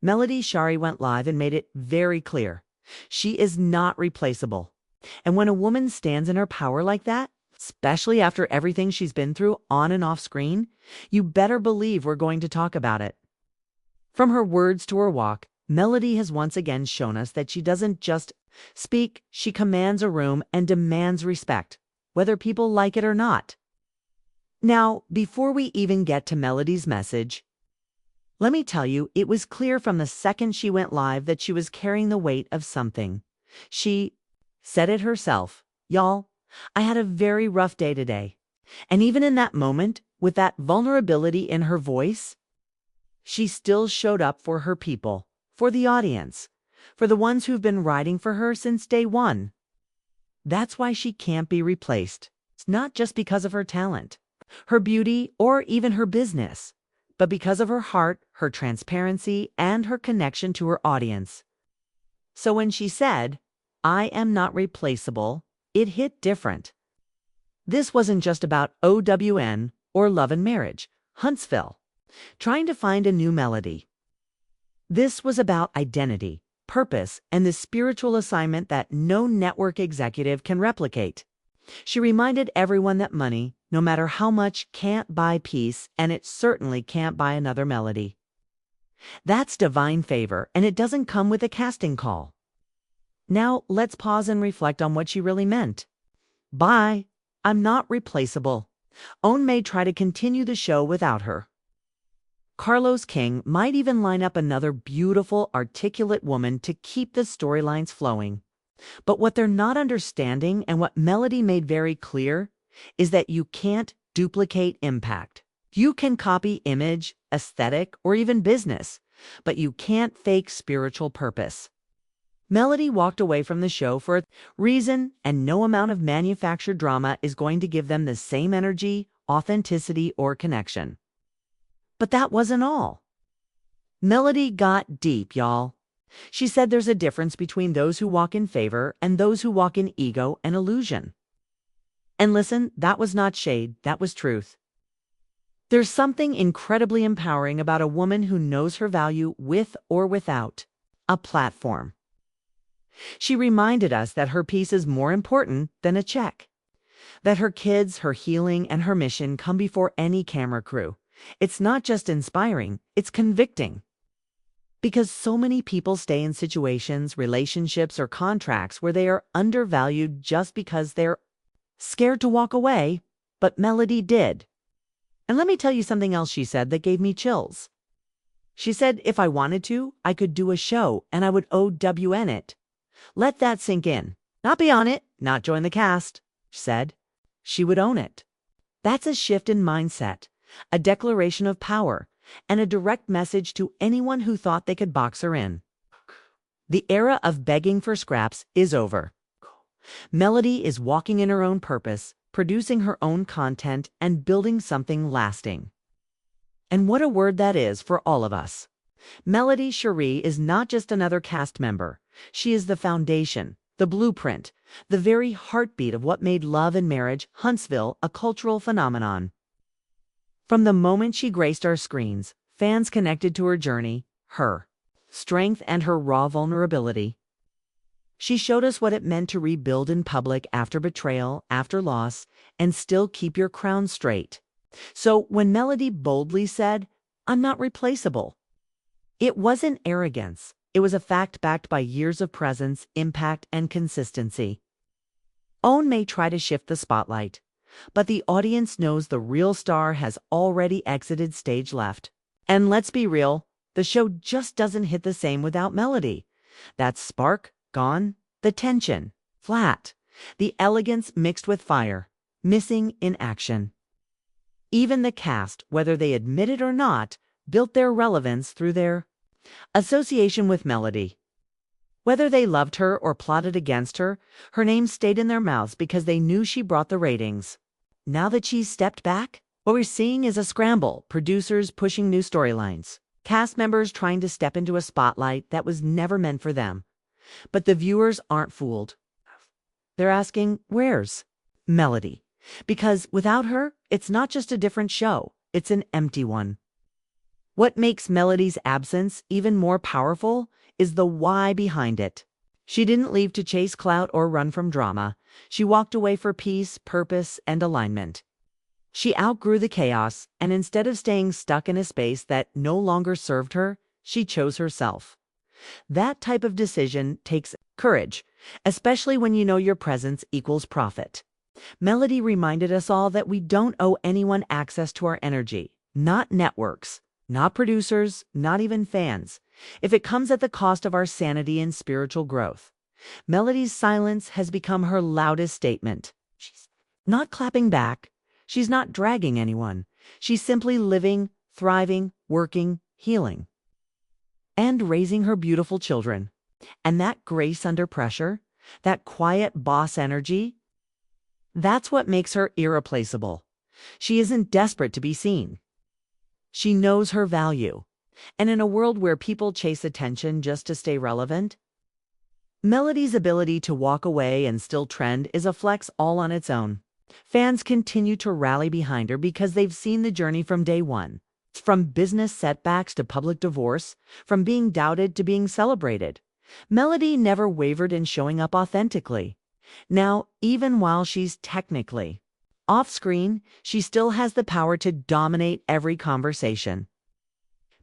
Melody Shari went live and made it very clear. She is not replaceable. And when a woman stands in her power like that, especially after everything she's been through on and off screen, you better believe we're going to talk about it. From her words to her walk, Melody has once again shown us that she doesn't just speak, she commands a room and demands respect, whether people like it or not. Now, before we even get to Melody's message, let me tell you, it was clear from the second she went live that she was carrying the weight of something. She said it herself. Y'all, I had a very rough day today. And even in that moment, with that vulnerability in her voice, she still showed up for her people, for the audience, for the ones who've been riding for her since day one. That's why she can't be replaced. It's not just because of her talent, her beauty, or even her business, but because of her heart, her transparency, and her connection to her audience. So when she said, "I am not replaceable," it hit different. This wasn't just about OWN or love and marriage, Huntsville, trying to find a new melody. This was about identity, purpose, and the spiritual assignment that no network executive can replicate. She reminded everyone that money, no matter how much, can't buy peace, and it certainly can't buy another melody. That's divine favor, and it doesn't come with a casting call. Now, let's pause and reflect on what she really meant. Bye. I'm not replaceable. Own may try to continue the show without her. Carlos King might even line up another beautiful, articulate woman to keep the storylines flowing. But what they're not understanding, and what Melody made very clear, is that you can't duplicate impact. You can copy image, aesthetic, or even business, but you can't fake spiritual purpose. Melody walked away from the show for a reason, and no amount of manufactured drama is going to give them the same energy, authenticity, or connection. But that wasn't all. Melody got deep, y'all. She said there's a difference between those who walk in favor and those who walk in ego and illusion. And listen, that was not shade, that was truth. There's something incredibly empowering about a woman who knows her value with or without a platform. She reminded us that her peace is more important than a check, that her kids, her healing, and her mission come before any camera crew. It's not just inspiring, it's convicting. Because so many people stay in situations, relationships, or contracts where they are undervalued just because they're scared to walk away, but Melody did. And let me tell you something else she said that gave me chills. She said if I wanted to, I could do a show and I would OWN it. Let that sink in. Not be on it, not join the cast, she said. She would own it. That's a shift in mindset, a declaration of power, and a direct message to anyone who thought they could box her in. The era of begging for scraps is over. Melody is walking in her own purpose, producing her own content, and building something lasting. And what a word that is for all of us. Melody Shari is not just another cast member. She is the foundation, the blueprint, the very heartbeat of what made Love and Marriage Huntsville a cultural phenomenon. From the moment she graced our screens, fans connected to her journey, her strength, and her raw vulnerability. She showed us what it meant to rebuild in public after betrayal, after loss, and still keep your crown straight. So when Melody boldly said, "I'm not replaceable," it wasn't arrogance. It was a fact backed by years of presence, impact, and consistency. Own may try to shift the spotlight, but the audience knows the real star has already exited stage left. And let's be real, the show just doesn't hit the same without Melody. That spark, gone. The tension, flat. The elegance mixed with fire, missing in action. Even the cast, whether they admit it or not, built their relevance through their association with Melody. Whether they loved her or plotted against her, her name stayed in their mouths because they knew she brought the ratings. Now that she's stepped back, what we're seeing is a scramble, producers pushing new storylines, cast members trying to step into a spotlight that was never meant for them. But the viewers aren't fooled. They're asking, where's Melody? Because without her, it's not just a different show, it's an empty one. What makes Melody's absence even more powerful is the why behind it. She didn't leave to chase clout or run from drama. She walked away for peace, purpose, and alignment. She outgrew the chaos, and instead of staying stuck in a space that no longer served her, she chose herself. That type of decision takes courage, especially when you know your presence equals profit. Melody reminded us all that we don't owe anyone access to our energy, not networks, not producers, not even fans, if it comes at the cost of our sanity and spiritual growth. Melody's silence has become her loudest statement. She's not clapping back. She's not dragging anyone. She's simply living, thriving, working, healing, and raising her beautiful children. And that grace under pressure, that quiet boss energy, that's what makes her irreplaceable. She isn't desperate to be seen. She knows her value. And in a world where people chase attention just to stay relevant, Melody's ability to walk away and still trend is a flex all on its own. Fans continue to rally behind her because they've seen the journey from day one. From business setbacks to public divorce, from being doubted to being celebrated. Melody never wavered in showing up authentically. Now, even while she's technically off-screen, she still has the power to dominate every conversation.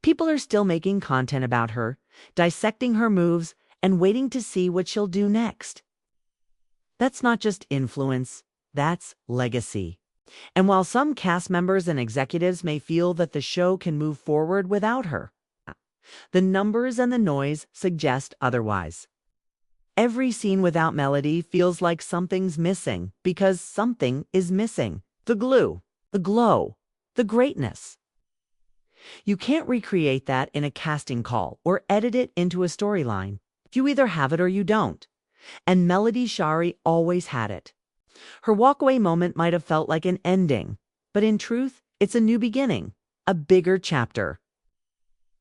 People are still making content about her, dissecting her moves, and waiting to see what she'll do next. That's not just influence, that's legacy. And while some cast members and executives may feel that the show can move forward without her, the numbers and the noise suggest otherwise. Every scene without Melody feels like something's missing because something is missing. The glue, the glow, the greatness. You can't recreate that in a casting call or edit it into a storyline. You either have it or you don't. And Melody Shari always had it. Her walkaway moment might have felt like an ending, but in truth, it's a new beginning, a bigger chapter.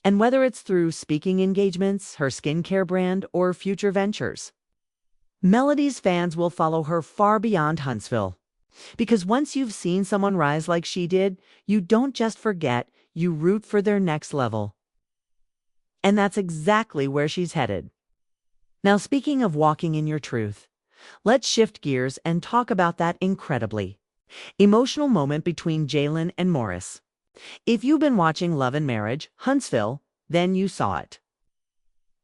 And whether it's through speaking engagements, her skincare brand, or future ventures, Melody's fans will follow her far beyond Huntsville. Because once you've seen someone rise like she did, you don't just forget, you root for their next level. And that's exactly where she's headed. Now, speaking of walking in your truth, let's shift gears and talk about that incredibly emotional moment between Jalen and Morris. If you've been watching Love and Marriage, Huntsville, then you saw it.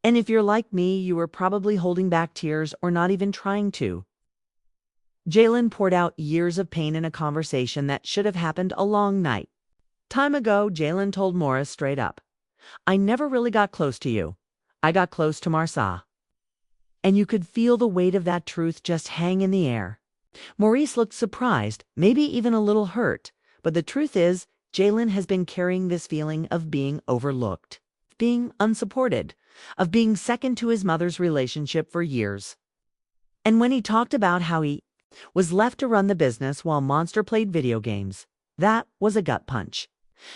And if you're like me, you were probably holding back tears or not even trying to. Jalen poured out years of pain in a conversation that should have happened a long night. Time ago, Jalen told Morris straight up, "I never really got close to you. I got close to Marsa." And you could feel the weight of that truth just hang in the air. Maurice looked surprised, maybe even a little hurt, but the truth is, Jalen has been carrying this feeling of being overlooked, being unsupported, of being second to his mother's relationship for years. And when he talked about how he was left to run the business while Monster played video games, that was a gut punch.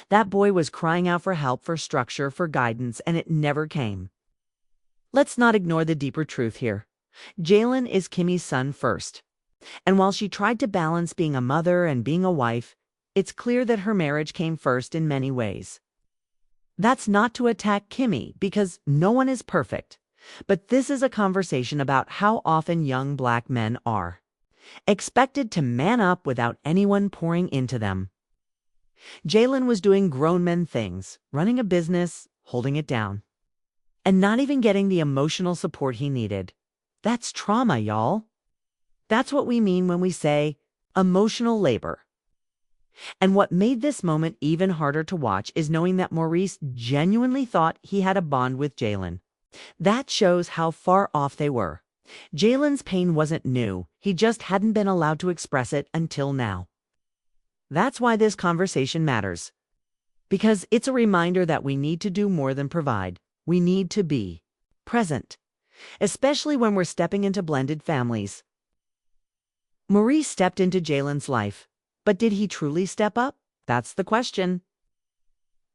That boy was crying out for help, for structure, for guidance, and it never came. Let's not ignore the deeper truth here. Jalen is Kimmy's son first. And while she tried to balance being a mother and being a wife, it's clear that her marriage came first in many ways. That's not to attack Kimmy, because no one is perfect. But this is a conversation about how often young Black men are expected to man up without anyone pouring into them. Jalen was doing grown men things, running a business, holding it down, and not even getting the emotional support he needed. That's trauma, y'all. That's what we mean when we say emotional labor. And what made this moment even harder to watch is knowing that Maurice genuinely thought he had a bond with Jalen. That shows how far off they were. Jalen's pain wasn't new. He just hadn't been allowed to express it until now. That's why this conversation matters. Because it's a reminder that we need to do more than provide. We need to be present, especially when we're stepping into blended families. Maurice stepped into Jalen's life, but did he truly step up? That's the question.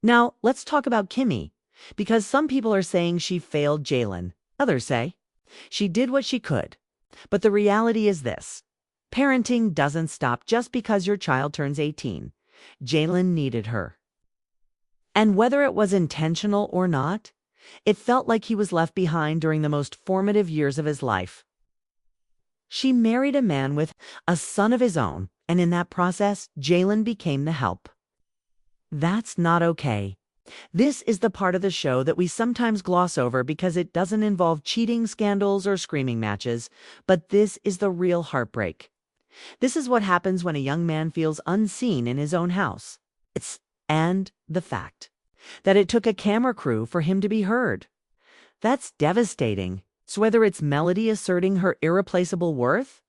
Now, let's talk about Kimmy, because some people are saying she failed Jalen. Others say she did what she could. But the reality is this: parenting doesn't stop just because your child turns 18. Jalen needed her. And whether it was intentional or not, it felt like he was left behind during the most formative years of his life. She married a man with a son of his own, and in that process, Jalen became the help. That's not okay. This is the part of the show that we sometimes gloss over because it doesn't involve cheating scandals or screaming matches, but this is the real heartbreak. This is what happens when a young man feels unseen in his own house. And the fact that it took a camera crew for him to be heard. That's devastating. So whether it's Melody asserting her irreplaceable worth,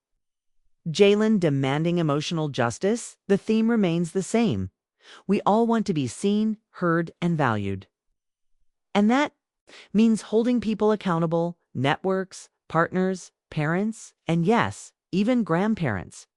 Jalen demanding emotional justice, the theme remains the same. We all want to be seen, heard, and valued. And that means holding people accountable, networks, partners, parents, and yes, even grandparents.